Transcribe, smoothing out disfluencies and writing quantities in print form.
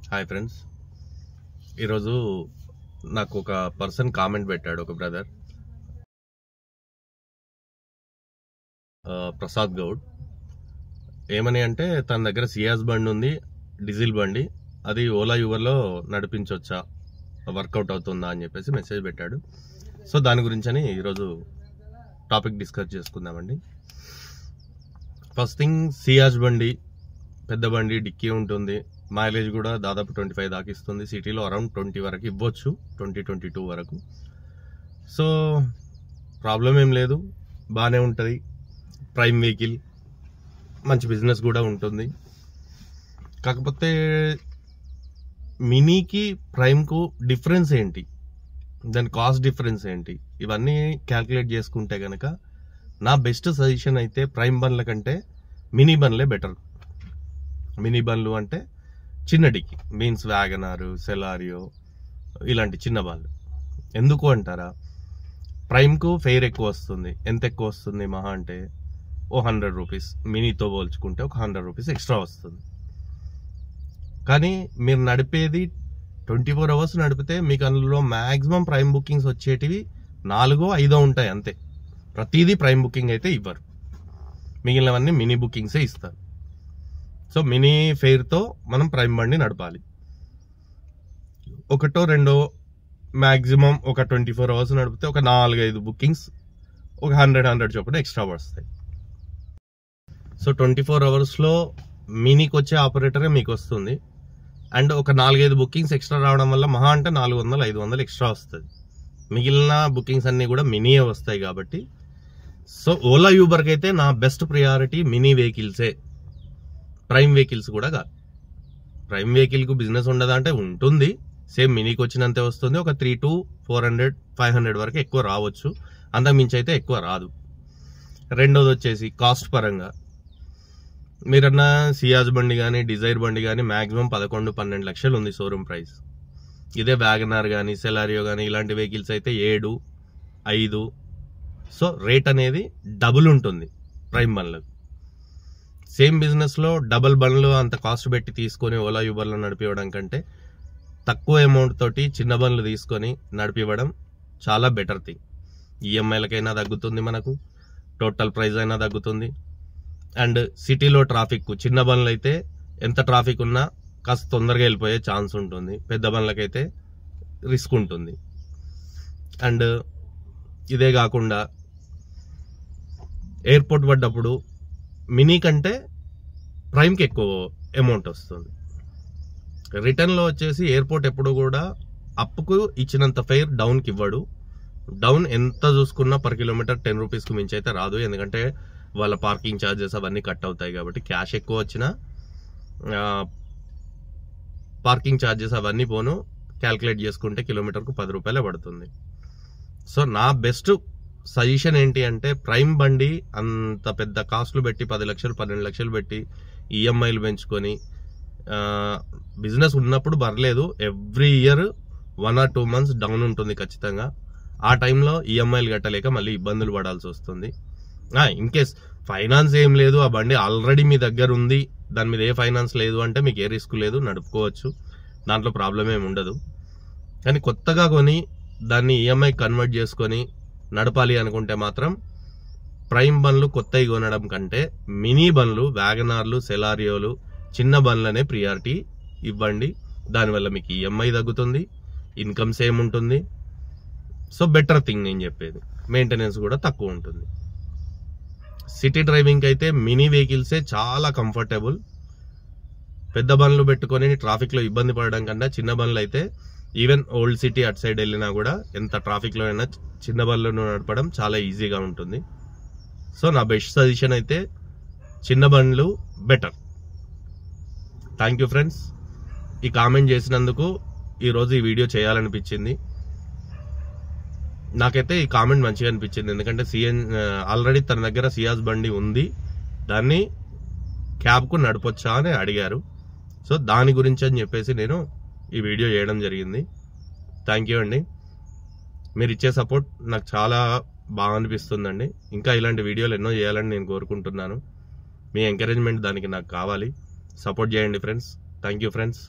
Hi friends, ఈరోజు నాకు ఒక పర్సన్ కామెంట్ పెట్టాడు. ఒక బ్రదర్ ప్రసాద్ గౌడ్. ఏమని అంటే, తన దగ్గర సియాజ్ బండి ఉంది, డీజిల్ బండి. అది ఓలా యూబర్లో నడిపించవచ్చా, వర్కౌట్ అవుతుందా అని చెప్పేసి మెసేజ్ పెట్టాడు. సో దాని గురించి అని ఈరోజు టాపిక్ డిస్కస్ చేసుకుందామండి. ఫస్ట్ థింగ్, సియాజ్ బండి పెద్ద బండి, డిక్కీ ఉంటుంది, మైలేజ్ కూడా దాదాపు 25 దాకా ఇస్తుంది. సిటీలో అరౌండ్ 20 వరకు ఇవ్వచ్చు, 20-22 వరకు. సో ప్రాబ్లం ఏం లేదు, బాగానే ఉంటుంది. ప్రైమ్ వెహికల్, మంచి బిజినెస్ కూడా ఉంటుంది. కాకపోతే మినీకి ప్రైమ్కు డిఫరెన్స్ ఏంటి, దాని కాస్ట్ డిఫరెన్స్ ఏంటి, ఇవన్నీ క్యాల్కులేట్ చేసుకుంటే కనుక నా బెస్ట్ సజెషన్ అయితే ప్రైమ్ బండ్ల కంటే మినీ బండ్లే బెటర్. మినీ బండ్లు అంటే చిన్న డిక్కీ, మీన్స్ వ్యాగనార్, సెలారియో, ఇలాంటి చిన్న బండ్లు. ఎందుకు అంటారా, ప్రైమ్కు ఫెయిర్ ఎక్కువ వస్తుంది. ఎంత ఎక్కువ వస్తుంది? మహా అంటే ఓ 100 రూపీస్. మినీతో పోల్చుకుంటే ఒక 100 రూపీస్ ఎక్స్ట్రా వస్తుంది. కానీ మీరు నడిపేది 24 అవర్స్ నడిపితే మీకు అందులో మ్యాక్సిమం ప్రైమ్ బుకింగ్స్ వచ్చేటివి 4-5 ఉంటాయి అంతే. ప్రతిదీ ప్రైమ్ బుకింగ్ అయితే ఇవ్వరు, మిగిలినవన్నీ మినీ బుకింగ్సే ఇస్తారు. సో మినీ ఫెయిర్తో మనం ప్రైమ్ బండి నడపాలి. ఒకటో రెండో మ్యాక్సిమం ఒక 24 అవర్స్ నడిపితే ఒక 4-5 బుకింగ్స్ ఒక 100 చొప్పున ఎక్స్ట్రా వస్తాయి. సో 24 అవర్స్లో మినీకి వచ్చే ఆపరేటరే మీకు వస్తుంది. అండ్ ఒక 4-5 బుకింగ్స్ ఎక్స్ట్రా రావడం వల్ల మహా అంటే 400-500 ఎక్స్ట్రా వస్తుంది. మిగిలిన బుకింగ్స్ అన్నీ కూడా మినీయే వస్తాయి కాబట్టి. సో ఓలా యూబర్కి అయితే నా బెస్ట్ ప్రియారిటీ మినీ వెహికల్సే, ప్రైమ్ వెహికల్స్ కూడా కాదు. ప్రైమ్ వెహికల్కు బిజినెస్ ఉండదా అంటే ఉంటుంది, సేమ్ మినీకి వచ్చినంతే వస్తుంది. ఒక 300-400-500 వరకు ఎక్కువ రావచ్చు, అంతకు మించి అయితే ఎక్కువ రాదు. రెండోది వచ్చేసి కాస్ట్ పరంగా, మీరన్నా సియాజ్ బండి కానీ డిజైర్ బండి కానీ మ్యాక్సిమం 11-12 లక్షలు ఉంది షోరూమ్ ప్రైస్. ఇదే వ్యాగనార్ కానీ సెలారియో కానీ ఇలాంటి వెహికల్స్ అయితే 7-5. సో రేట్ అనేది డబుల్ ఉంటుంది ప్రైమ్ బండ్లకు. సేమ్ బిజినెస్లో డబుల్ బండ్లు అంత కాస్ట్ పెట్టి తీసుకొని ఓలా యూబర్లో నడిపివ్వడం కంటే తక్కువ అమౌంట్ తోటి చిన్న బండ్లు తీసుకొని నడిపివ్వడం చాలా బెటర్ థింగ్. ఈఎంఐలకైనా తగ్గుతుంది, మనకు టోటల్ ప్రైస్ అయినా తగ్గుతుంది. అండ్ సిటీలో ట్రాఫిక్, చిన్న బండ్లు అయితే ఎంత ట్రాఫిక్ ఉన్నా కాస్త తొందరగా వెళ్ళిపోయే ఛాన్స్ ఉంటుంది, పెద్ద బండ్లకైతే రిస్క్ ఉంటుంది. అండ్ ఇదే కాకుండా ఎయిర్పోర్ట్ పడ్డప్పుడు మినీ కంటే ప్రైమ్కి ఎక్కువ అమౌంట్ వస్తుంది. రిటర్న్లో వచ్చేసి ఎయిర్పోర్ట్ ఎప్పుడు కూడా అప్కు ఇచ్చినంత ఫెయిర్ డౌన్కి ఇవ్వడు. డౌన్ ఎంత చూసుకున్నా పర్ కిలోమీటర్ 10 రూపీస్కి మించి అయితే రాదు, ఎందుకంటే వాళ్ళ పార్కింగ్ ఛార్జెస్ అవన్నీ కట్ అవుతాయి కాబట్టి. క్యాష్ ఎక్కువ వచ్చినా పార్కింగ్ ఛార్జెస్ అవన్నీ పోను క్యాల్కులేట్ చేసుకుంటే కిలోమీటర్కు 10 రూపాయలే పడుతుంది. సో నా బెస్ట్ సజెషన్ ఏంటి అంటే, ప్రైమ్ బండి అంత పెద్ద కాస్ట్లు పెట్టి 10 లక్షలు 12 లక్షలు పెట్టి ఈఎంఐలు పెంచుకొని బిజినెస్ ఉన్నప్పుడు పర్లేదు. Every year 1 or 2 months down ఉంటుంది ఖచ్చితంగా. ఆ టైంలో ఈఎంఐలు కట్టలేక మళ్ళీ ఇబ్బందులు పడాల్సి వస్తుంది. ఇన్ కేస్ ఫైనాన్స్ ఏం లేదు, ఆ బండి ఆల్రెడీ మీ దగ్గర ఉంది, దాని మీద ఏ ఫైనాన్స్ లేదు అంటే మీకు ఏ రిస్క్ లేదు, నడుపుకోవచ్చు, దాంట్లో ప్రాబ్లం ఏమి ఉండదు. కానీ కొత్తగా కొని దాన్ని ఈఎంఐ కన్వర్ట్ చేసుకొని నడపాలి అనుకుంటే మాత్రం ప్రైమ్ బండ్లు కొత్తవి కొనడం కంటే మినీ బండ్లు, వ్యాగనార్లు, సెలారియోలు, చిన్న బండ్లనే ప్రియారిటీ ఇవ్వండి. దానివల్ల మీకు ఈఎంఐ తగ్గుతుంది, ఇన్కమ్ సేమ్ ఉంటుంది. సో బెటర్ థింగ్ నేను చెప్పేది. మెయింటెనెన్స్ కూడా తక్కువ ఉంటుంది. సిటీ డ్రైవింగ్కి అయితే మినీ వెహికల్సే చాలా కంఫర్టబుల్. పెద్ద బండ్లు పెట్టుకొని ట్రాఫిక్లో ఇబ్బంది పడడం కన్నా చిన్న బండ్లు అయితే ఈవెన్ ఓల్డ్ సిటీ అటు సైడ్ వెళ్ళినా కూడా ఎంత ట్రాఫిక్లో అయినా చిన్న బండ్లు నడపడం చాలా ఈజీగా ఉంటుంది. సో నా బెస్ట్ సజెషన్ అయితే చిన్న బండ్లు బెటర్. థ్యాంక్ యూ ఫ్రెండ్స్, ఈ కామెంట్ చేసినందుకు ఈరోజు ఈ వీడియో చేయాలనిపించింది. నాకైతే ఈ కామెంట్ మంచిగా అనిపించింది, ఎందుకంటే ఆల్రెడీ తన దగ్గర సియాజ్ బండి ఉంది, దాన్ని క్యాబ్కు నడపొచ్చా అని అడిగారు. సో దాని గురించి అని చెప్పేసి నేను ఈ వీడియో చేయడం జరిగింది. థ్యాంక్ యూ అండి, మీరు ఇచ్చే సపోర్ట్ నాకు చాలా బాగా అనిపిస్తుందండి. ఇంకా ఇలాంటి వీడియోలు ఎన్నో చేయాలని నేను కోరుకుంటున్నాను. మీ ఎంకరేజ్మెంట్ దానికి నాకు కావాలి. సపోర్ట్ చేయండి ఫ్రెండ్స్. Thank you friends.